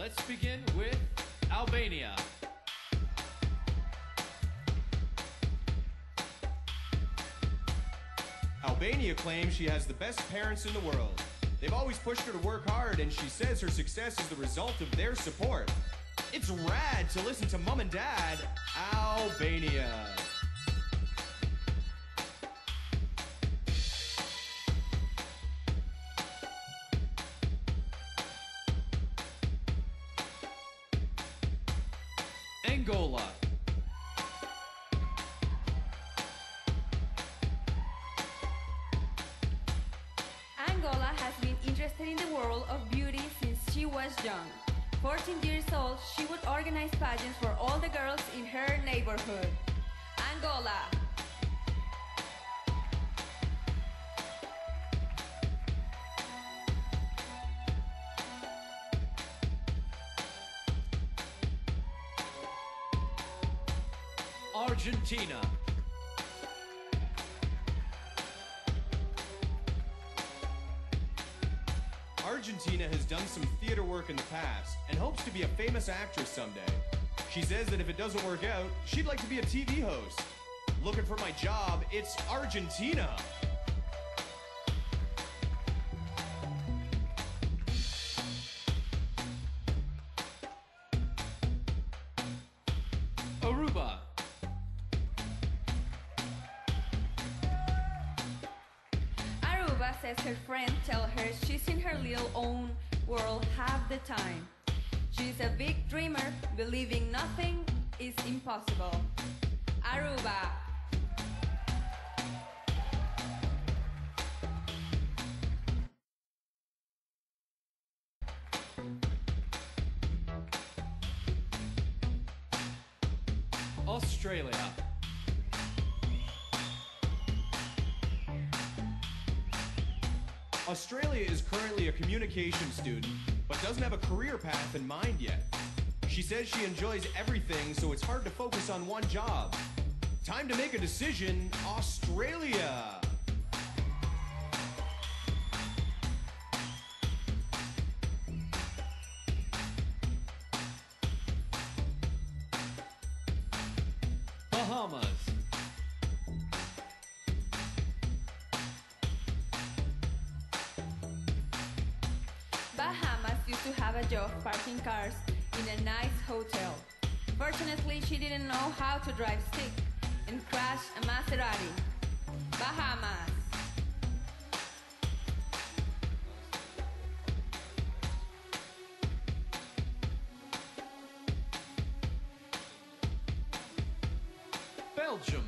Let's begin with Albania. Albania claims she has the best parents in the world. They've always pushed her to work hard, and she says her success is the result of their support. It's rad to listen to Mom and Dad, Albania. Angola. Angola has been interested in the world of beauty since she was young. 14 years old, she would organize pageants for all the girls in her neighborhood. Angola. Argentina. Argentina has done some theater work in the past and hopes to be a famous actress someday. She says that if it doesn't work out, she'd like to be a TV host. Looking for my job, it's Argentina. Aruba. Aruba says her friends tell her she's in her little own world half the time. She's a big dreamer, believing nothing is impossible. Aruba. Australia. Australia is currently a communication student, but doesn't have a career path in mind yet. She says she enjoys everything, so it's hard to focus on one job. Time to make a decision, Australia! Bahamas. Bahamas used to have a job parking cars in a nice hotel. Fortunately, she didn't know how to drive stick and crashed a Maserati. Bahamas. Belgium.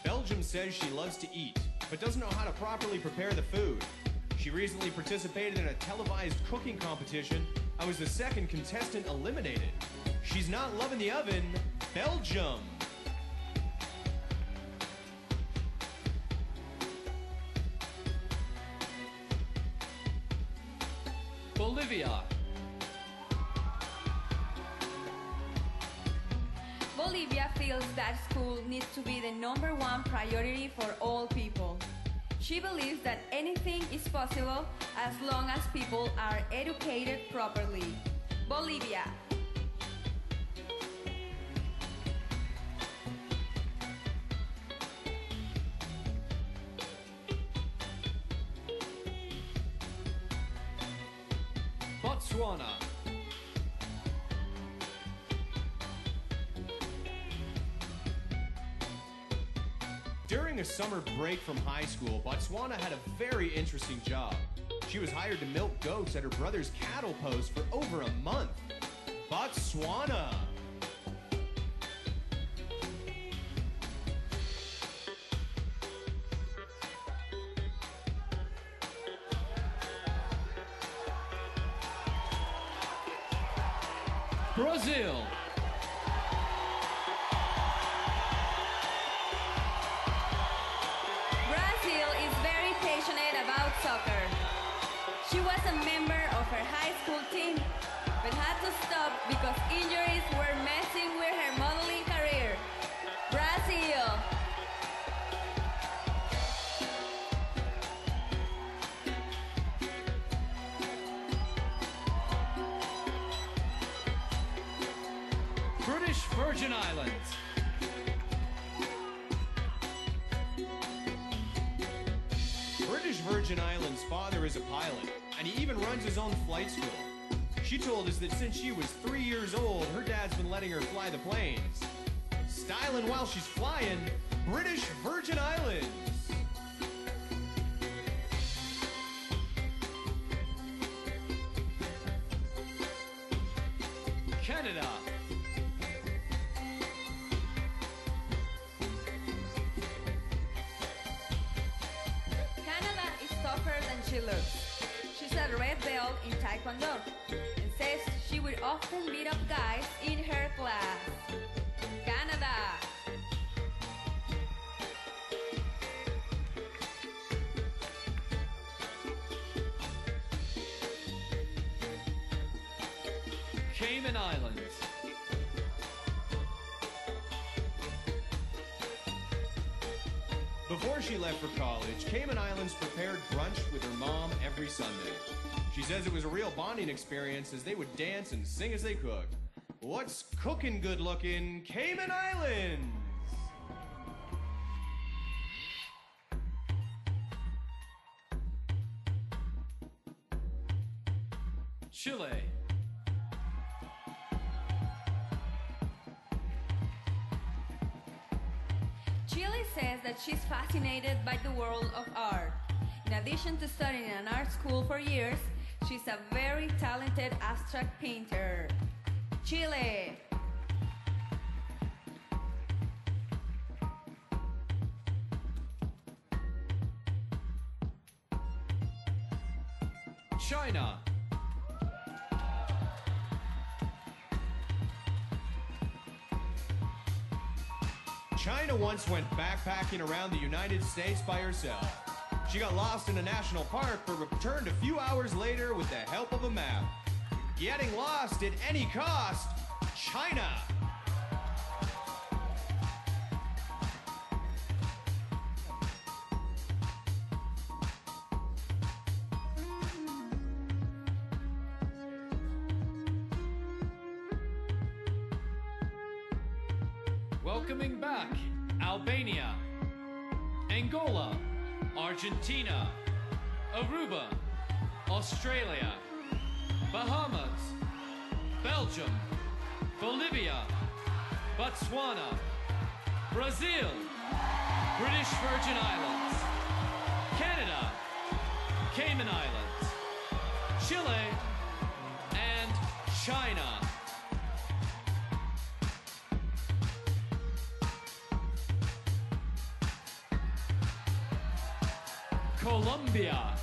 Belgium says she loves to eat, but doesn't know how to properly prepare the food. She recently participated in a televised cooking competition and was the second contestant eliminated. She's not loving the oven, Belgium! Bolivia. Bolivia feels that school needs to be the #1 priority for all people. She believes that anything is possible as long as people are educated properly. Bolivia. Botswana. During a summer break from high school, Botswana had a very interesting job. She was hired to milk goats at her brother's cattle post for over a month. Botswana! Brazil. Brazil is very passionate about soccer. She was a member of her high school team, but had to stop because injuries were messing with her modeling career. Brazil. British Virgin Islands. British Virgin Islands' father is a pilot, and he even runs his own flight school. She told us that since she was 3 years old, her dad's been letting her fly the planes. Styling while she's flying, British Virgin Islands. Canada. Canada is tougher than she looks. She's a red belt in Taekwondo and says she would often beat up guys in her class. Canada. Cayman Islands. Before she left for college, Cayman Islands prepared brunch with her mom every Sunday. She says it was a real bonding experience as they would dance and sing as they cooked. What's cooking good looking Cayman Islands? Chile. Chile says that she's fascinated by the world of art. In addition to studying in an art school for years, she's a very talented abstract painter. Chile. China. China once went backpacking around the United States by herself. She got lost in a national park but returned a few hours later with the help of a map. Getting lost at any cost, China. Welcoming back Albania, Angola, Argentina, Aruba, Australia, Bahamas, Belgium, Bolivia, Botswana, Brazil, British Virgin Islands, Canada, Cayman Islands, Chile, and China. Colombia.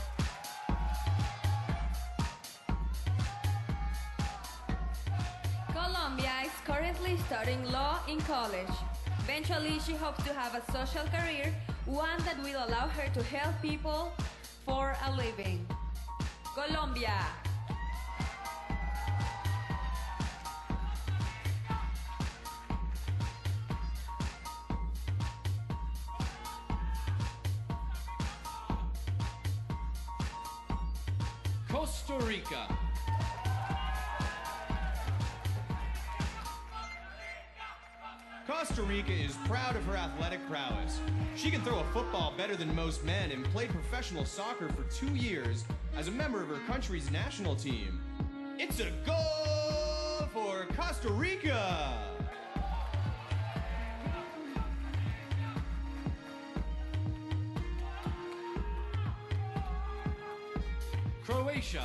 Colombia is currently studying law in college. Eventually, she hopes to have a social career, one that will allow her to help people for a living. Colombia. Costa Rica. Costa Rica is proud of her athletic prowess. She can throw a football better than most men and played professional soccer for 2 years as a member of her country's national team. It's a goal for Costa Rica! Croatia.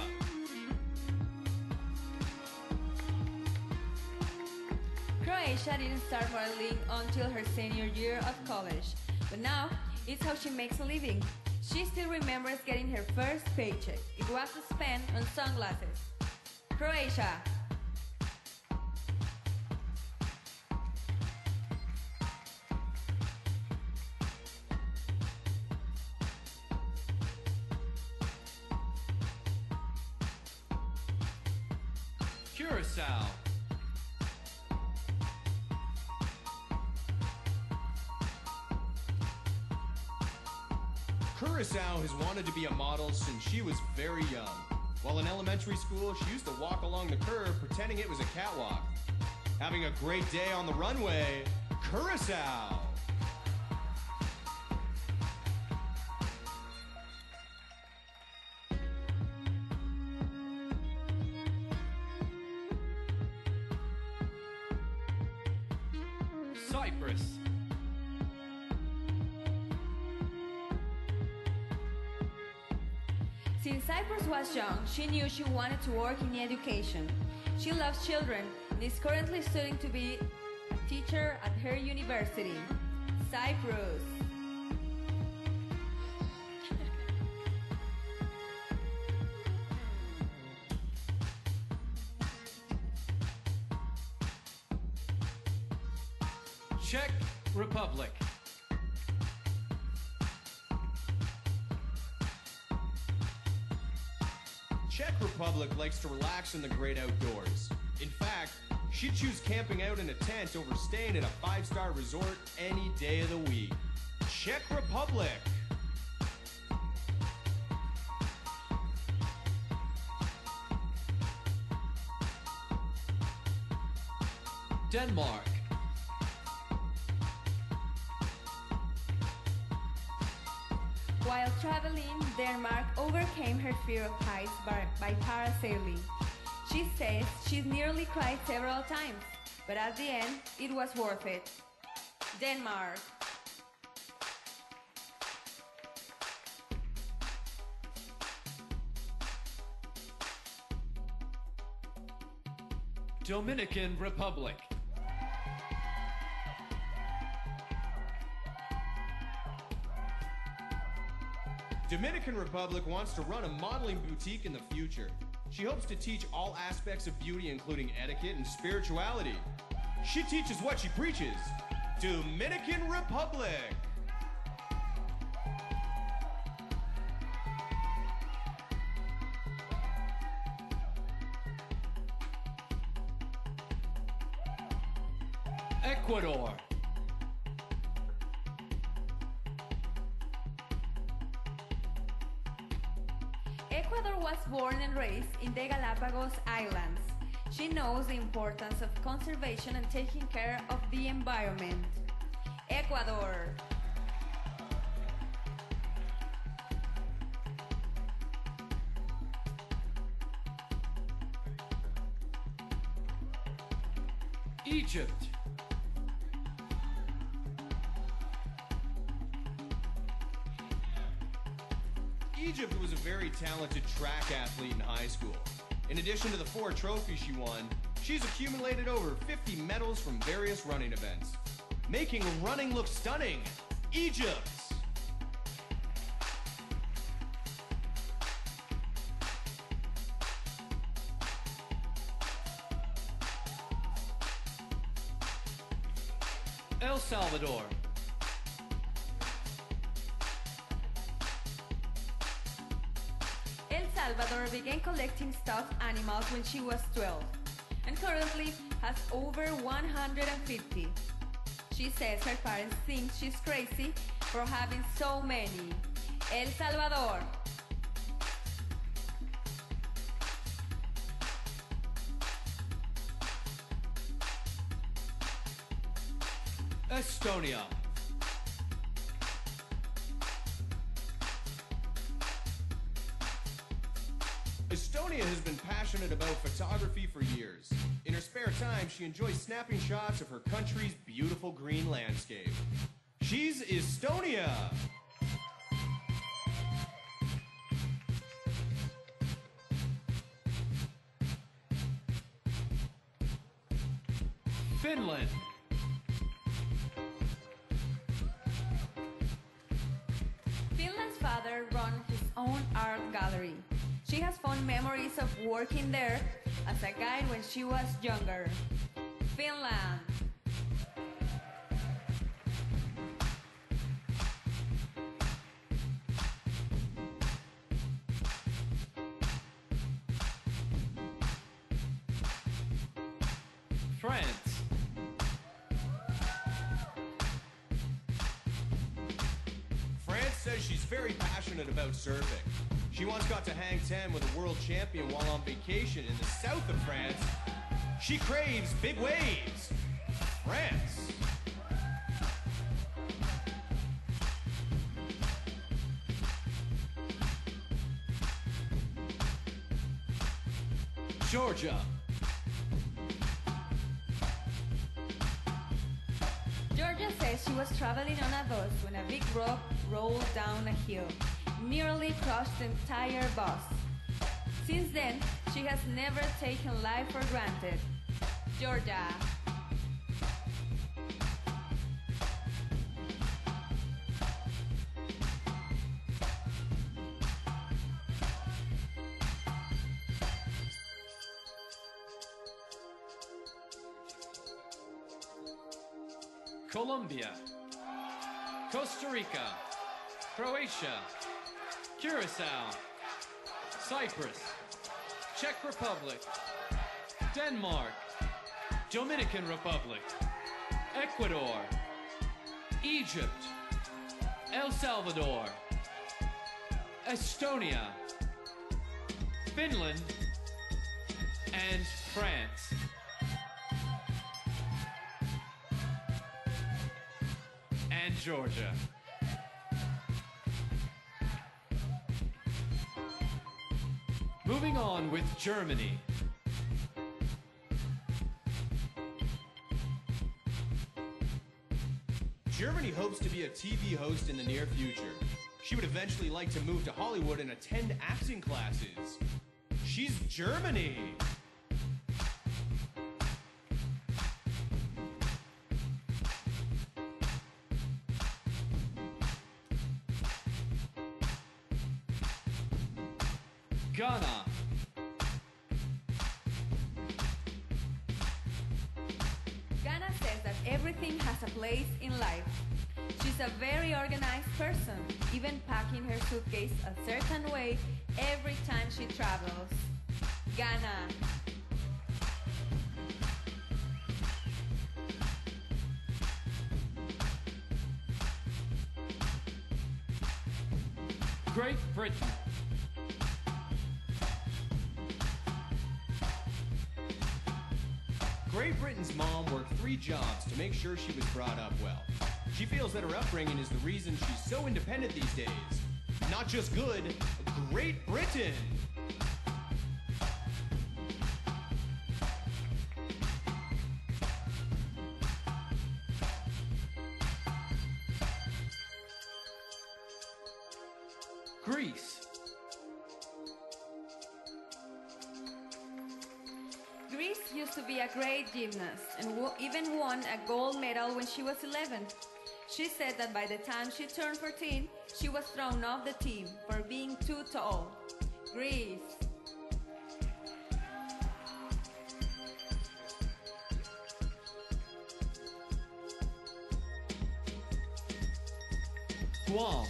Croatia didn't start modeling until her senior year of college, but now it's how she makes a living. She still remembers getting her first paycheck. It was spent on sunglasses. Croatia. Curacao. Curacao has wanted to be a model since she was very young. While in elementary school, she used to walk along the curb pretending it was a catwalk. Having a great day on the runway, Curacao. Cyprus. Since Cyprus was young, she knew she wanted to work in education. She loves children and is currently studying to be a teacher at her university. Cyprus. Czech Republic. Czech Republic likes to relax in the great outdoors. In fact, she'd choose camping out in a tent over staying at a 5-star resort any day of the week. Czech Republic. Denmark. While traveling, Denmark overcame her fear of heights by parasailing. She says she's nearly cried several times, but at the end, it was worth it. Denmark. Dominican Republic. Dominican Republic wants to run a modeling boutique in the future. She hopes to teach all aspects of beauty, including etiquette and spirituality. She teaches what she preaches. Dominican Republic. Ecuador. Ecuador was born and raised in the Galapagos Islands. She knows the importance of conservation and taking care of the environment. Ecuador. Egypt. Egypt was a very talented track athlete in high school. In addition to the 4 trophies she won, she's accumulated over 50 medals from various running events, making running look stunning. Egypt! El Salvador. El Salvador began collecting stuffed animals when she was 12 and currently has over 150. She says her parents think she's crazy for having so many. El Salvador. Estonia. Estonia has been passionate about photography for years. In her spare time, she enjoys snapping shots of her country's beautiful green landscape. She's Estonia! Finland. Finland's father runs his own art gallery. She has fond memories of working there as a guide when she was younger. Finland. France. France says she's very passionate about surfing. She once got to hang 10 with a world champion while on vacation in the south of France. She craves big waves. France. Georgia. Georgia says she was traveling on a bus when a big rock rolled down a hill, nearly crushed the entire bus. Since then, she has never taken life for granted. Georgia. Colombia. Costa Rica. Croatia. Curacao. Cyprus. Czech Republic. Denmark. Dominican Republic. Ecuador. Egypt. El Salvador. Estonia. Finland. And France. And Georgia. Moving on with Germany. Germany hopes to be a TV host in the near future. She would eventually like to move to Hollywood and attend acting classes. She's Germany. Ghana. Ghana says that everything has a place in life. She's a very organized person, even packing her suitcase a certain way every time she travels. Ghana. Great Britain. Great Britain's mom worked 3 jobs to make sure she was brought up well. She feels that her upbringing is the reason she's so independent these days. Not just good, Great Britain! Greece. Greece used to be a great gymnast and even won a gold medal when she was 11. She said that by the time she turned 14, she was thrown off the team for being too tall. Greece. Guam.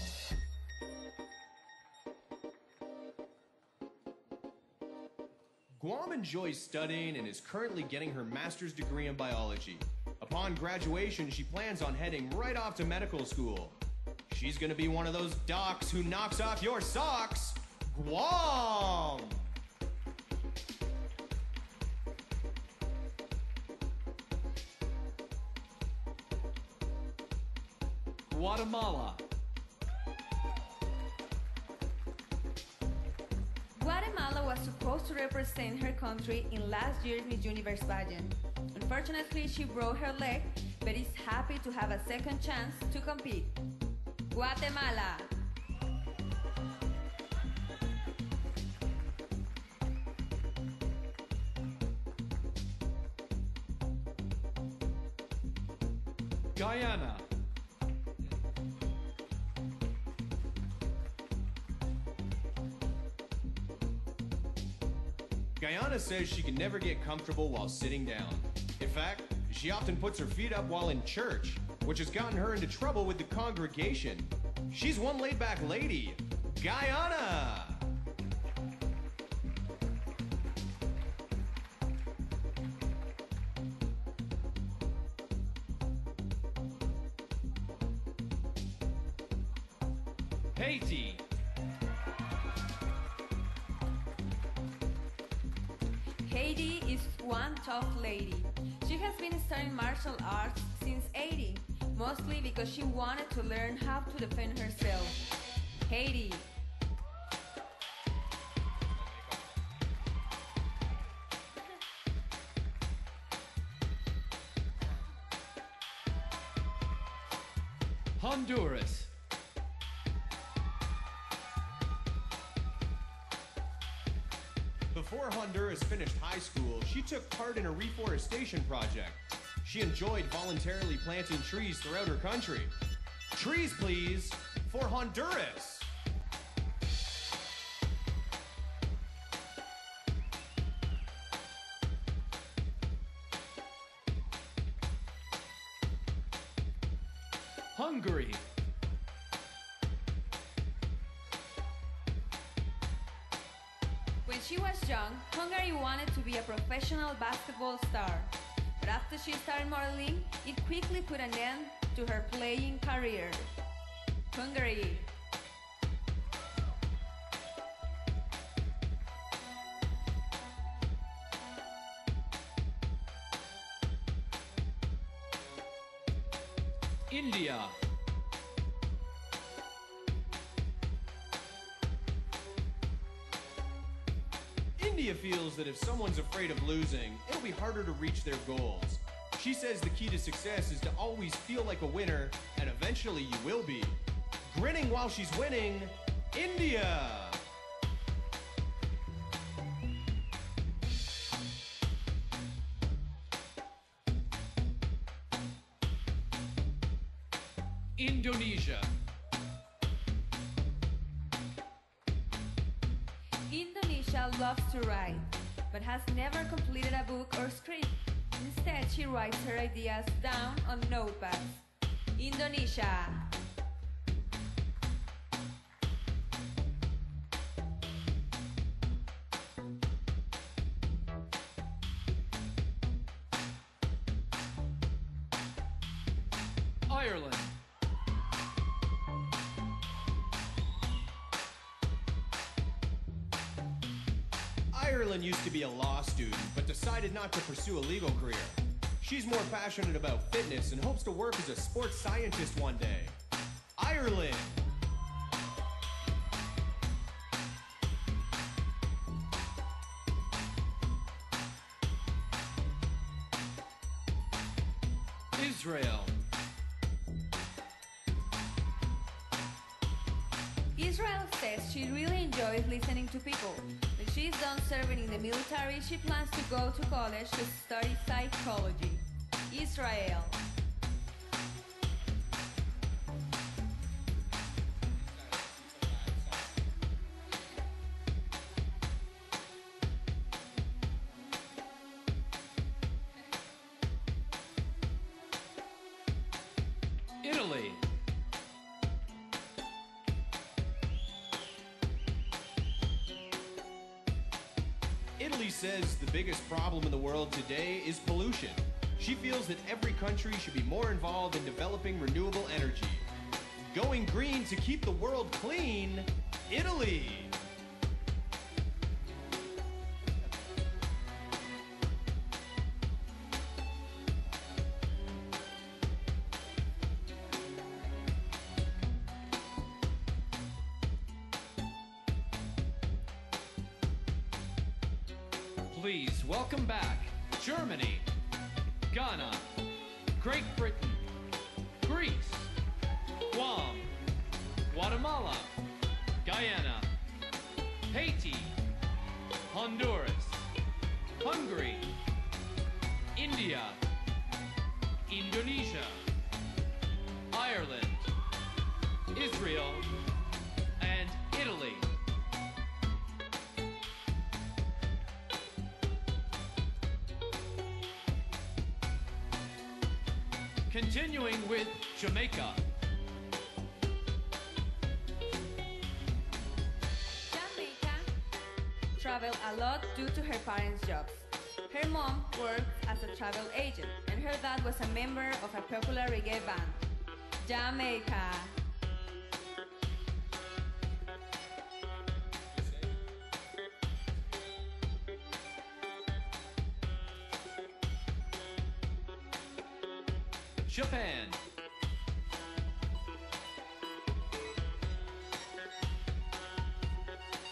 Guam enjoys studying and is currently getting her master's degree in biology. Upon graduation, she plans on heading right off to medical school. She's gonna be one of those docs who knocks off your socks. Guam! Guatemala. Guatemala was supposed to represent her country in last year's Miss Universe pageant. Unfortunately, she broke her leg, but is happy to have a second chance to compete. Guatemala. Guyana. Guyana says she can never get comfortable while sitting down. In fact, she often puts her feet up while in church, which has gotten her into trouble with the congregation. She's one laid-back lady. Guyana! Haiti. Haiti is one tough lady. She has been studying martial arts since 80, mostly because she wanted to learn how to defend herself. Haiti. Honduras. Before Honduras finished high school, she took part in a reforestation project. She enjoyed voluntarily planting trees throughout her country. Trees, please, for Honduras! Hungary. When she was young, Hungary wanted to be a professional basketball star. But after she started modeling, it quickly put an end to her playing career. Hungary. India. India feels that if someone's afraid of losing, it'll be harder to reach their goals. She says the key to success is to always feel like a winner, and eventually you will be. Grinning while she's winning, India! Indonesia. Indonesia loves to write, but has never completed a book or script. Instead, she writes her ideas down on notepads. Indonesia. Ireland. Ireland used to be a law student, but decided not to pursue a legal career. She's more passionate about fitness and hopes to work as a sports scientist one day. Ireland! Israel. Israel says she really enjoys listening to people. When she's done serving in the military, she plans to go to college to study psychology. Israel. Italy. Italy says the biggest problem in the world today is pollution. She feels that every country should be more involved in developing renewable energy. Going green to keep the world clean, Italy! Please welcome back Germany, Ghana, Great Britain, Greece, Guam, Guatemala, Guyana, Haiti, Honduras, Hungary, India, Indonesia, Ireland, Israel, and Italy. Continuing with Jamaica. Jamaica traveled a lot due to her parents' jobs. Her mom worked as a travel agent, and her dad was a member of a popular reggae band. Jamaica. Japan.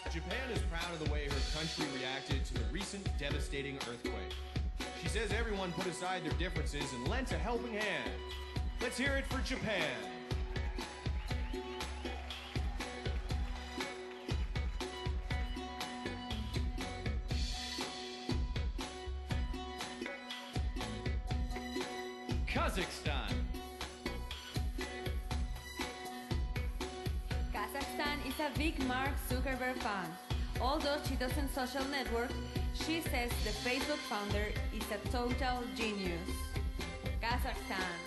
Japan is proud of the way her country reacted to the recent devastating earthquake. She says everyone put aside their differences and lent a helping hand. Let's hear it for Japan. Kazakhstan. Kazakhstan is a big Mark Zuckerberg fan. Although she doesn't social network, she says the Facebook founder is a total genius. Kazakhstan.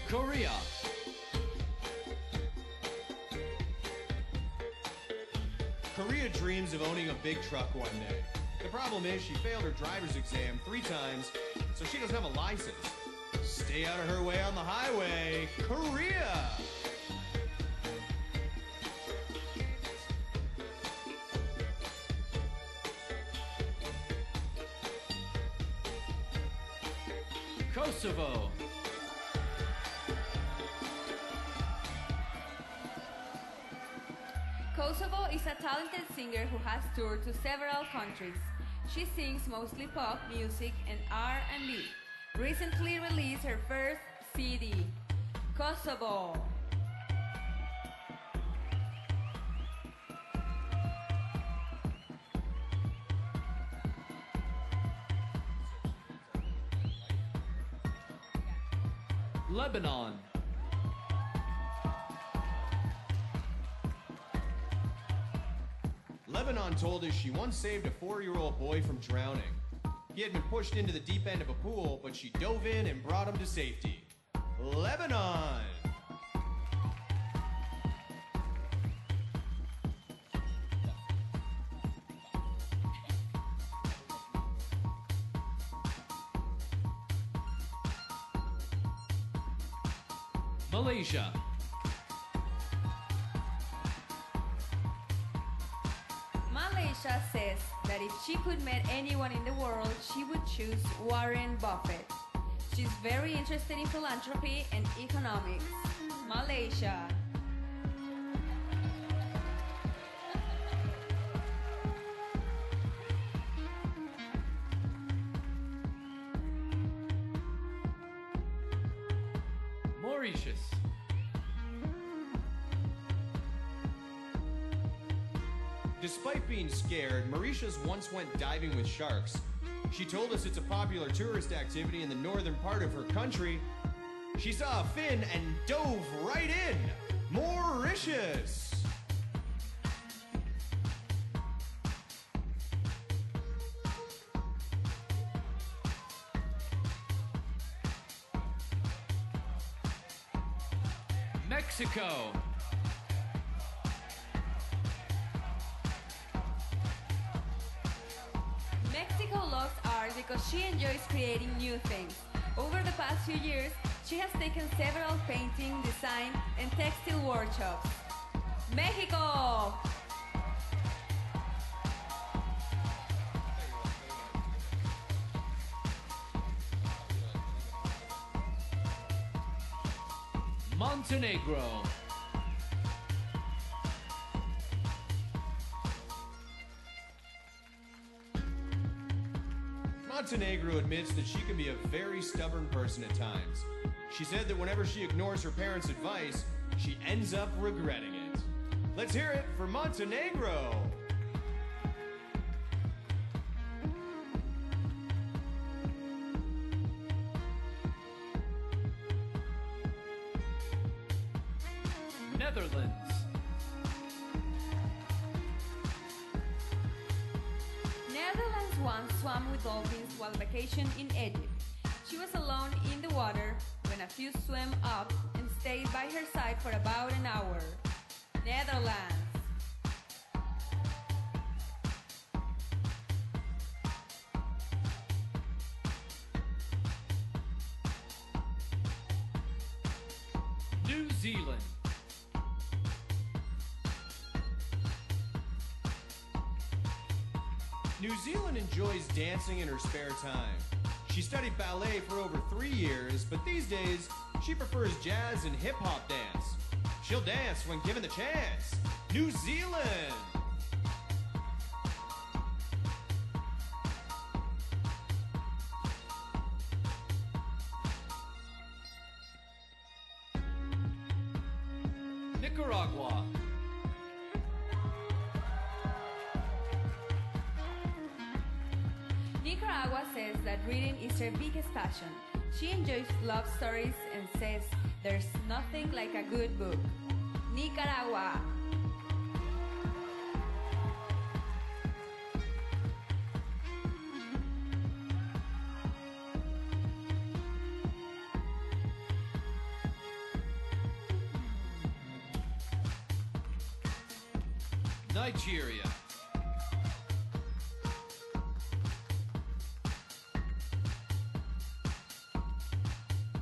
Korea. Korea dreams of owning a big truck one day. The problem is she failed her driver's exam 3 times, so she doesn't have a license. Stay out of her way on the highway, Korea! Kosovo. Kosovo is a talented singer who has toured to several countries. She sings mostly pop music and R&B. Recently released her first CD, Kosovo. Lebanon. Lebanon told us she once saved a 4-year-old boy from drowning. He had been pushed into the deep end of a pool, but she dove in and brought him to safety. Lebanon! Malaysia. Malaysia says that if she could meet anyone in the world, she would choose Warren Buffett. She's very interested in philanthropy and economics. Malaysia. Mauritius. Despite being scared, Mauritius once went diving with sharks. She told us it's a popular tourist activity in the northern part of her country. She saw a fin and dove right in. Mauritius! Mexico. Mexico loves art because she enjoys creating new things. Over the past few years, she has taken several painting, design, and textile workshops. Mexico! Montenegro. Montenegro admits that she can be a very stubborn person at times. She said that whenever she ignores her parents' advice, she ends up regretting it. Let's hear it for Montenegro! Netherlands. Netherlands once swam with dolphins while vacationed in Egypt. She was alone in the water when a few swam up and stayed by her side for about an hour. Netherlands. New Zealand. New Zealand enjoys dancing in her spare time. She studied ballet for over 3 years, but these days, she prefers jazz and hip-hop dance. She'll dance when given the chance. New Zealand! Nicaragua. Nicaragua says that reading is her biggest passion. She enjoys love stories and says there's nothing like a good book. Nicaragua. Nigeria.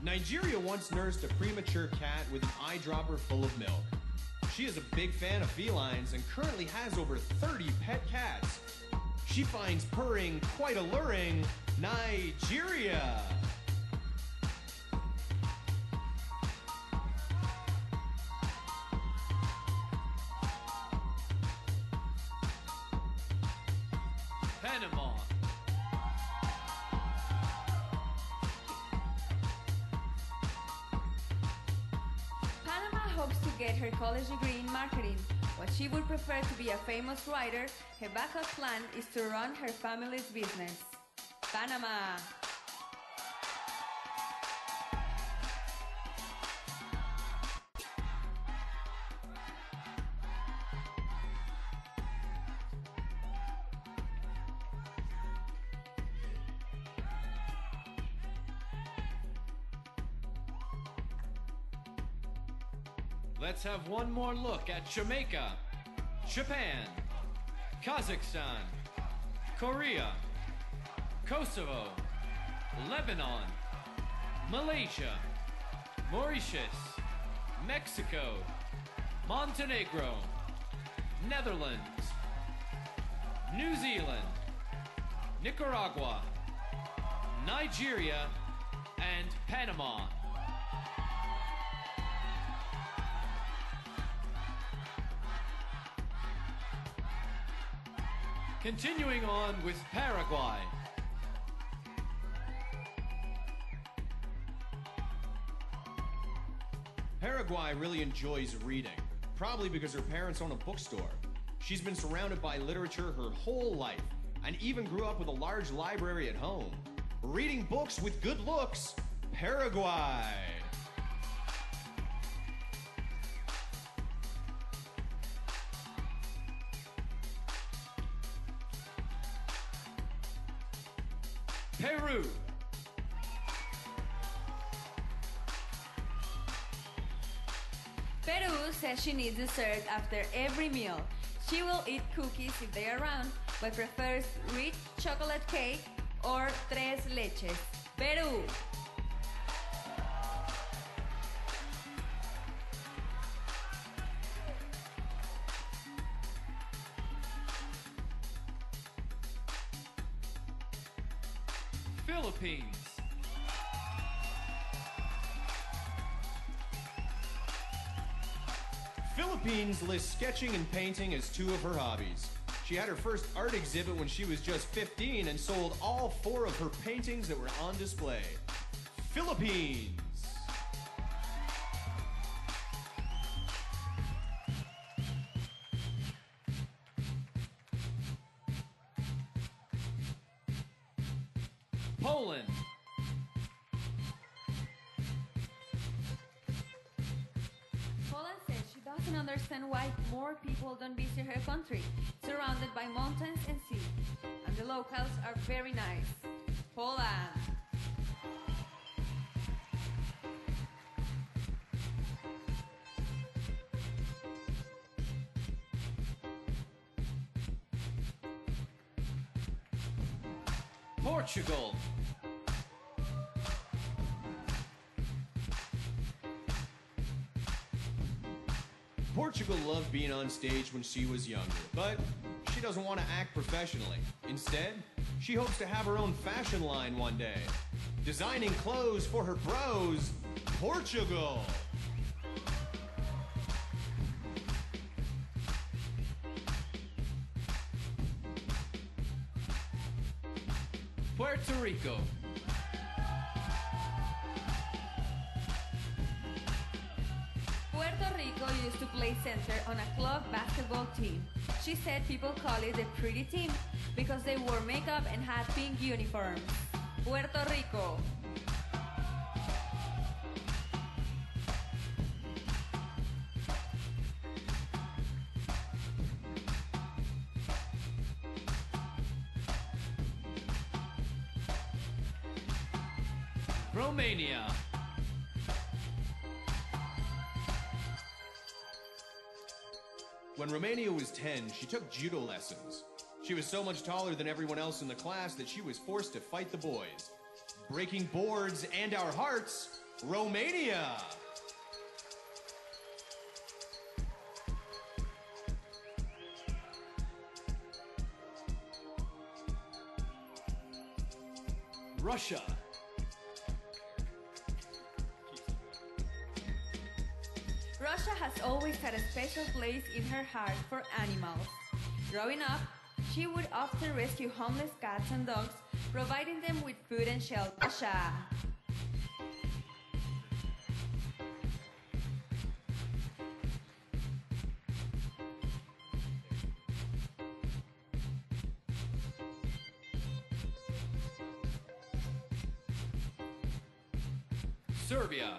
Nigeria once nursed a premature cat with an eyedropper full of milk. She is a big fan of felines and currently has over 30 pet cats. She finds purring quite alluring. Nigeria! Panama. Panama hopes to get her college degree in marketing. While she would prefer to be a famous writer, her backup plan is to run her family's business. Panama. Let's have one more look at Jamaica, Japan, Kazakhstan, Korea, Kosovo, Lebanon, Malaysia, Mauritius, Mexico, Montenegro, Netherlands, New Zealand, Nicaragua, Nigeria, and Panama. Continuing on with Paraguay. Paraguay really enjoys reading, probably because her parents own a bookstore. She's been surrounded by literature her whole life, and even grew up with a large library at home. Reading books with good looks, Paraguay. Peru. Peru says she needs dessert after every meal. She will eat cookies if they are around, but prefers rich chocolate cake or tres leches. Peru. Philippines. Philippines lists sketching and painting as 2 of her hobbies. She had her first art exhibit when she was just 15 and sold all 4 of her paintings that were on display. Philippines. Poland. Poland says she doesn't understand why more people don't visit her country, surrounded by mountains and sea. And the locals are very nice. Poland. Portugal. Portugal loved being on stage when she was younger, but she she doesn't want to act professionally. Instead, she hopes to have her own fashion line one day, designing clothes for her bros, Portugal. Puerto Rico. Puerto Rico used to play center on a club basketball team. She said people call it the pretty team because they wore makeup and had pink uniforms. Puerto Rico. Romania. When Romania was 10, she took judo lessons. She was so much taller than everyone else in the class that she was forced to fight the boys. Breaking boards and our hearts, Romania! Russia. Russia has always had a special place in her heart for animals. Growing up, she would often rescue homeless cats and dogs, providing them with food and shelter. Russia. Serbia.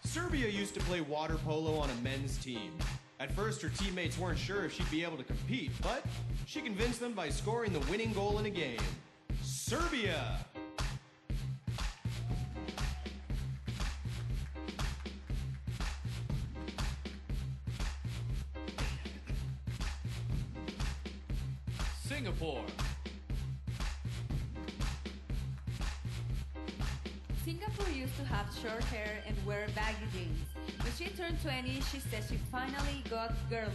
Serbia used to play water polo on a men's team. At first, her teammates weren't sure if she'd be able to compete, but she convinced them by scoring the winning goal in a game. Serbia! Singapore. Singapore used to have short hair and wear baggy jeans. When she turned 20, she said she finally got girly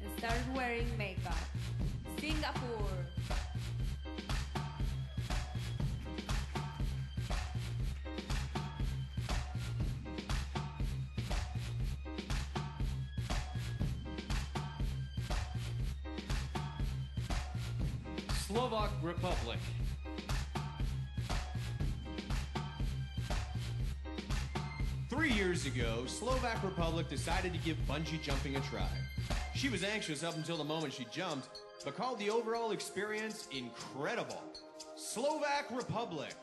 and started wearing makeup. Singapore. Slovak Republic. Three years ago, Slovak Republic decided to give bungee jumping a try. She was anxious up until the moment she jumped, but called the overall experience incredible. Slovak Republic.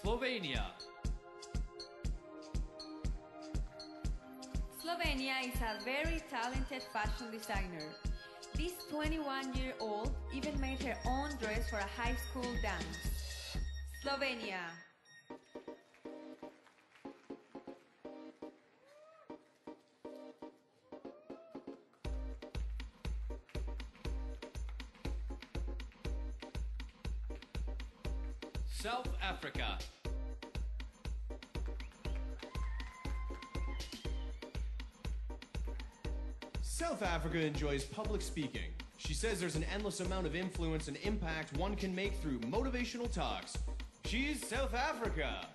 Slovenia. Slovenia is a very talented fashion designer. This 21-year-old even made her own dress for a high school dance. Slovenia. South Africa. South Africa enjoys public speaking. She says there's an endless amount of influence and impact one can make through motivational talks. She's South Africa.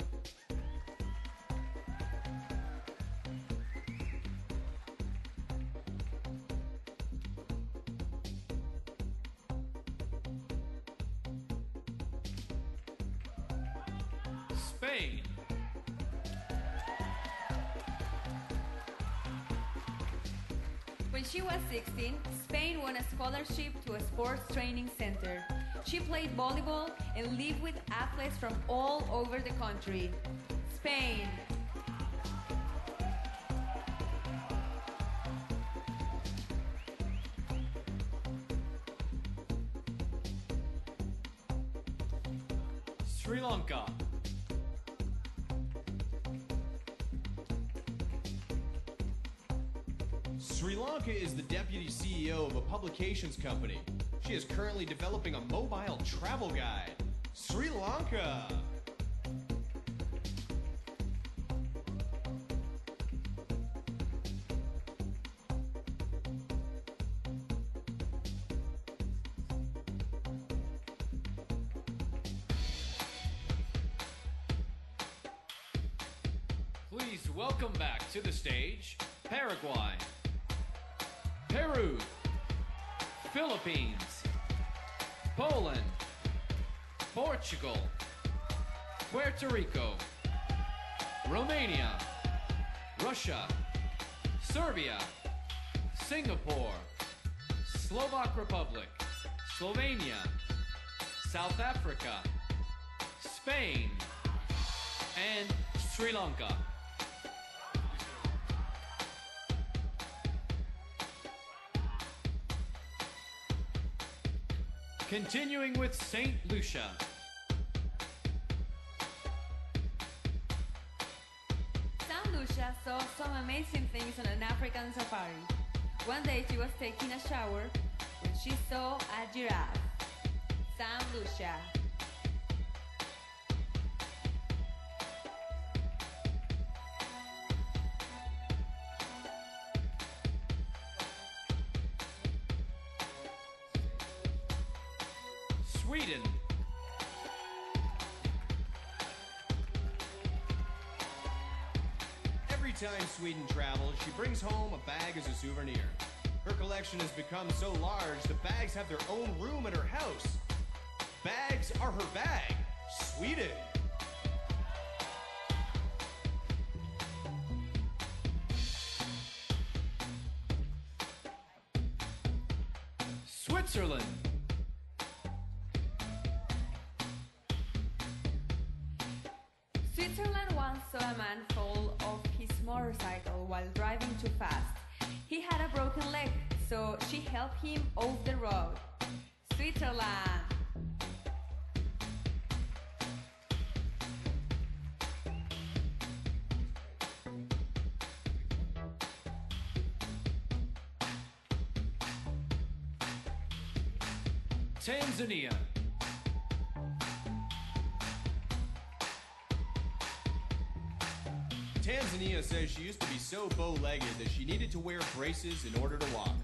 Spain. When she was 16, Spain won a scholarship to a sports training center. She played volleyball and lived with athletes from all over the country. Spain. Sri Lanka. Sri Lanka is the deputy CEO of a publications company. She is currently developing a mobile travel guide. Sri Lanka. Please welcome back to the stage, Paraguay, Peru, Philippines, Poland, Portugal, Puerto Rico, Romania, Russia, Serbia, Singapore, Slovak Republic, Slovenia, South Africa, Spain, and Sri Lanka. Continuing with St. Lucia. St. Lucia saw some amazing things on an African safari. One day she was taking a shower when she saw a giraffe. St. Lucia. Sweden. Every time Sweden travels, she brings home a bag as a souvenir. Her collection has become so large, the bags have their own room at her house. Bags are her bag. Sweden. Switzerland. Switzerland once saw a man fall off his motorcycle while driving too fast. He had a broken leg, so she helped him off the road. Switzerland. Tanzania. Tanzania says she used to be so bow-legged that she needed to wear braces in order to walk.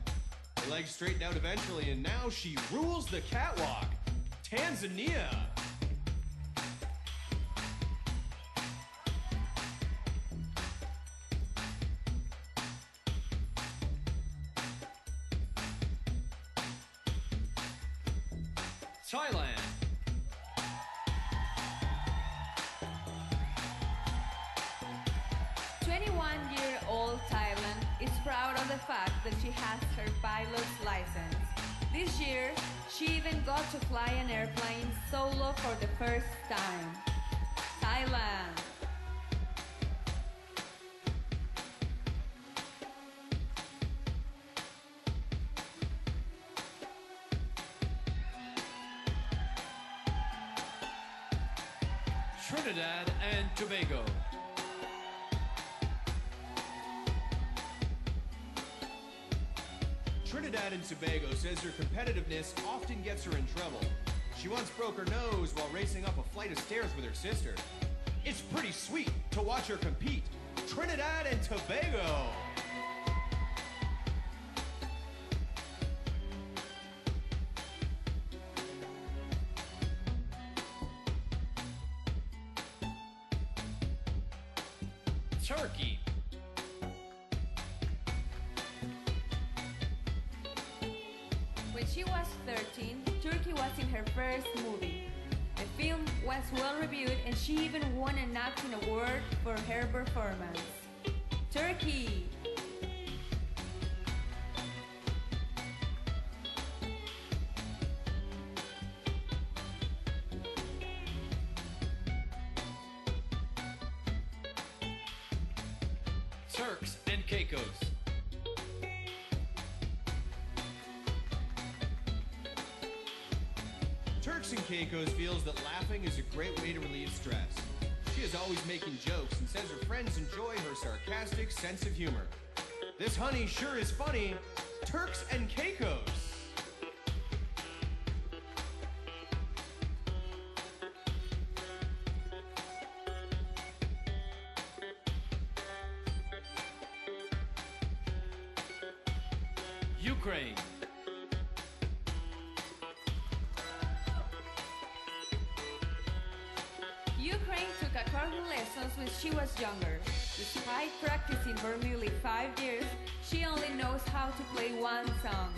Her legs straightened out eventually, and now she rules the catwalk. Tanzania. Thailand. 21-year-old Thailand is proud of the fact that she has her pilot's license. This year, she even got to fly an airplane solo for the first time. Thailand. Trinidad and Tobago. Trinidad and Tobago says her competitiveness often gets her in trouble. She once broke her nose while racing up a flight of stairs with her sister. It's pretty sweet to watch her compete. Trinidad and Tobago. Turkey. When she was 13, Turkey was in her first movie. The film was well reviewed and she even won an acting award for her performance. Turkey! Turks and Caicos. Turks and Caicos feels that laughing is a great way to relieve stress. She is always making jokes and says her friends enjoy her sarcastic sense of humor. This honey sure is funny. Turks and Caicos. Ukraine. Ukraine took accordion lessons when she was younger. Despite practicing for nearly 5 years, she only knows how to play one song.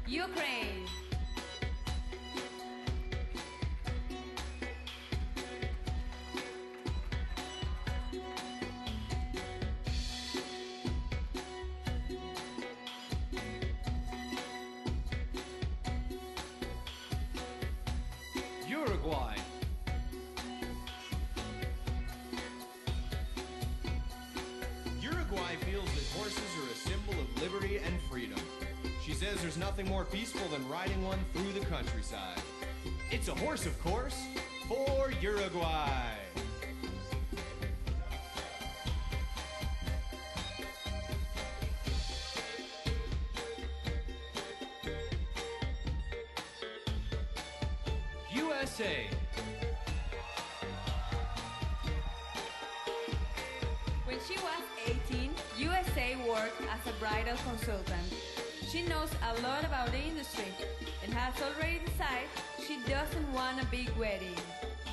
Ukraine! Uruguay. Uruguay feels that horses are a symbol of liberty and freedom. She says there's nothing more peaceful than riding one through the countryside. It's a horse, of course, for Uruguay. USA. When she was 18, USA worked as a bridal consultant. She knows a lot about the industry and has already decided she doesn't want a big wedding.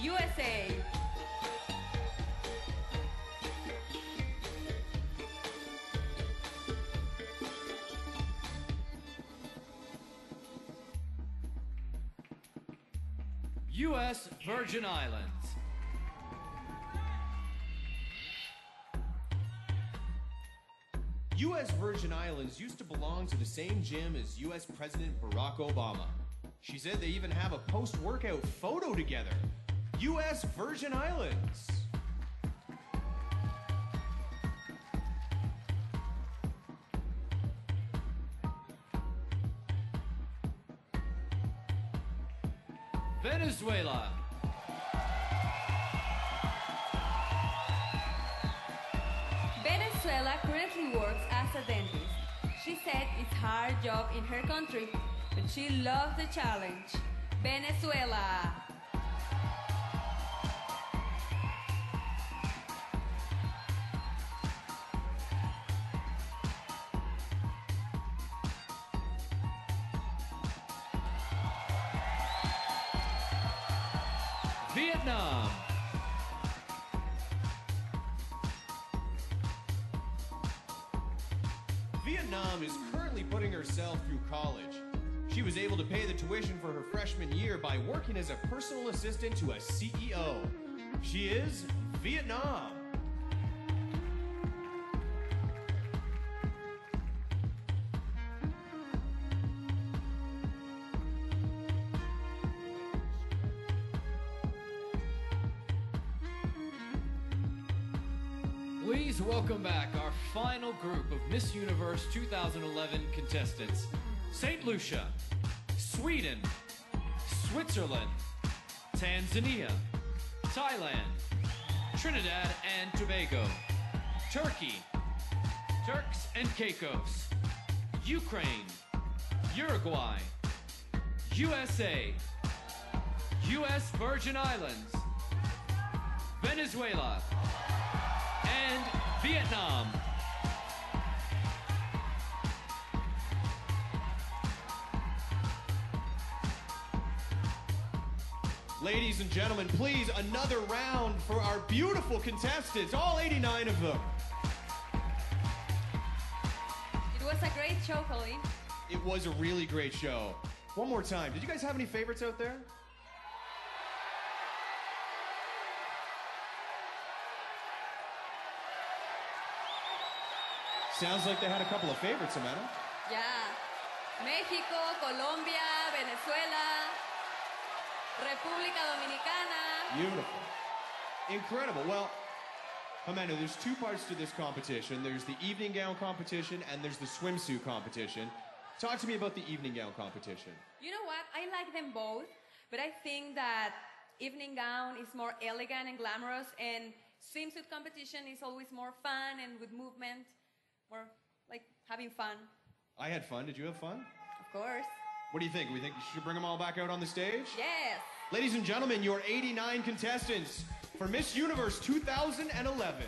USA! U.S. Virgin Islands. U.S. Virgin Islands used to belong to the same gym as U.S. President Barack Obama. She said they even have a post-workout photo together. U.S. Virgin Islands. Venezuela. Venezuela currently works as a dentist. She said it's a hard job in her country, but she loves the challenge. Venezuela! Vietnam. Vietnam is currently putting herself through college. She was able to pay the tuition for her freshman year by working as a personal assistant to a CEO. She is Vietnam. Please welcome back our final group of Miss Universe 2011 contestants. St. Lucia, Sweden, Switzerland, Tanzania, Thailand, Trinidad and Tobago, Turkey, Turks and Caicos, Ukraine, Uruguay, USA, U.S. Virgin Islands, Venezuela, and Vietnam. Ladies and gentlemen, please, another round for our beautiful contestants, all 89 of them. It was a great show, Colleen. It was a really great show. One more time, did you guys have any favorites out there? Sounds like they had a couple of favorites, Amanda. Yeah. México, Colombia, Venezuela, República Dominicana. Beautiful. Incredible. Well, Amanda, there's two parts to this competition. There's the evening gown competition and there's the swimsuit competition. Talk to me about the evening gown competition. You know what? I like them both, but I think that evening gown is more elegant and glamorous, and swimsuit competition is always more fun and with movement, more like having fun. I had fun. Did you have fun? Of course. What do you think? We think you should bring them all back out on the stage? Yes. Ladies and gentlemen, your 89 contestants for Miss Universe 2011.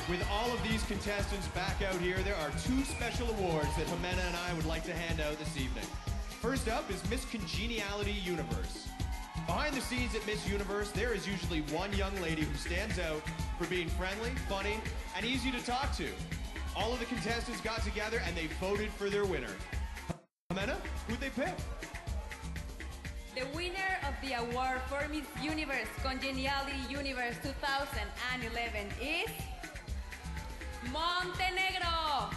With all of these contestants back out here, there are two special awards that Jimena and I would like to hand out this evening. First up is Miss Congeniality Universe. Behind the scenes at Miss Universe, there is usually one young lady who stands out for being friendly, funny, and easy to talk to. All of the contestants got together and they voted for their winner. Jimena, who'd they pick? The winner of the award for Miss Universe Congeniality Universe 2011 is Montenegro.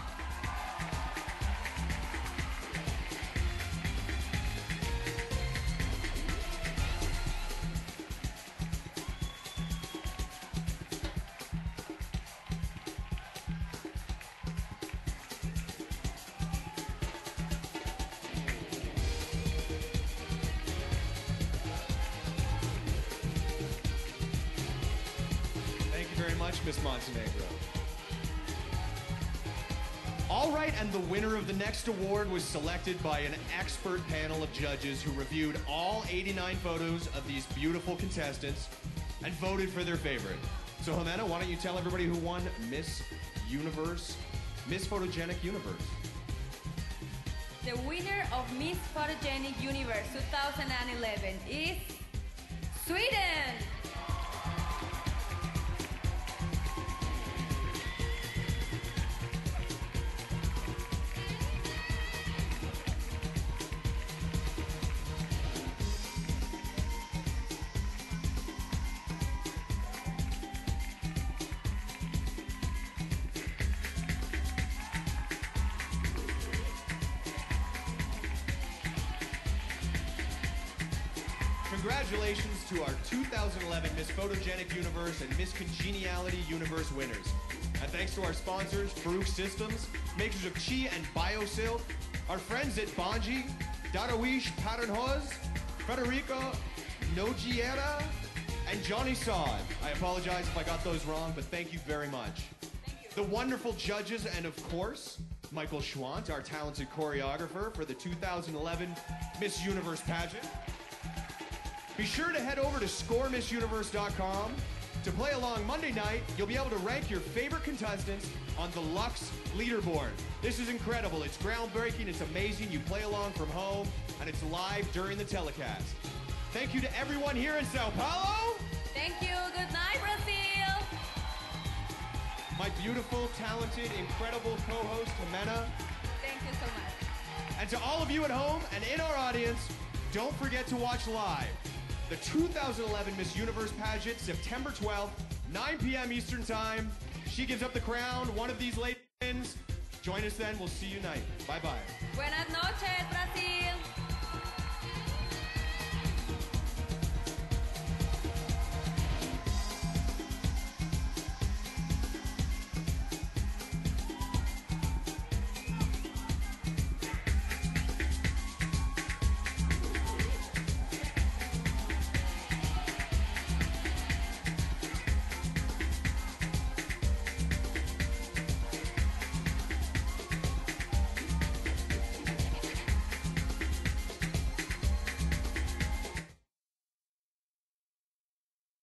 Thank you very much, Miss Montenegro. All right, and the winner of the next award was selected by an expert panel of judges who reviewed all 89 photos of these beautiful contestants and voted for their favorite. So, Jimena, why don't you tell everybody who won Miss Universe, Miss Photogenic Universe? The winner of Miss Photogenic Universe 2011 is Sweden. Congratulations to our 2011 Miss Photogenic Universe and Miss Congeniality Universe winners. And thanks to our sponsors, Farouk Systems, makers of Chi and BioSilk, our friends at Banji, Darawish Patternhoz, Federico Nogiera, and Johnny Saad. I apologize if I got those wrong, but thank you very much. The wonderful judges, and of course, Michael Schwant, our talented choreographer for the 2011 Miss Universe pageant. Be sure to head over to scoremissuniverse.com to play along Monday night. You'll be able to rank your favorite contestants on the Lux leaderboard. This is incredible. It's groundbreaking. It's amazing. You play along from home, and it's live during the telecast. Thank you to everyone here in Sao Paulo. Thank you. Good night, Brazil. My beautiful, talented, incredible co-host, Jimena. Thank you so much. And to all of you at home and in our audience, don't forget to watch live the 2011 Miss Universe pageant, September 12th, 9 p.m. Eastern Time. She gives up the crown. One of these ladies wins. Join us then. We'll see you tonight. Bye-bye. Buenas noches,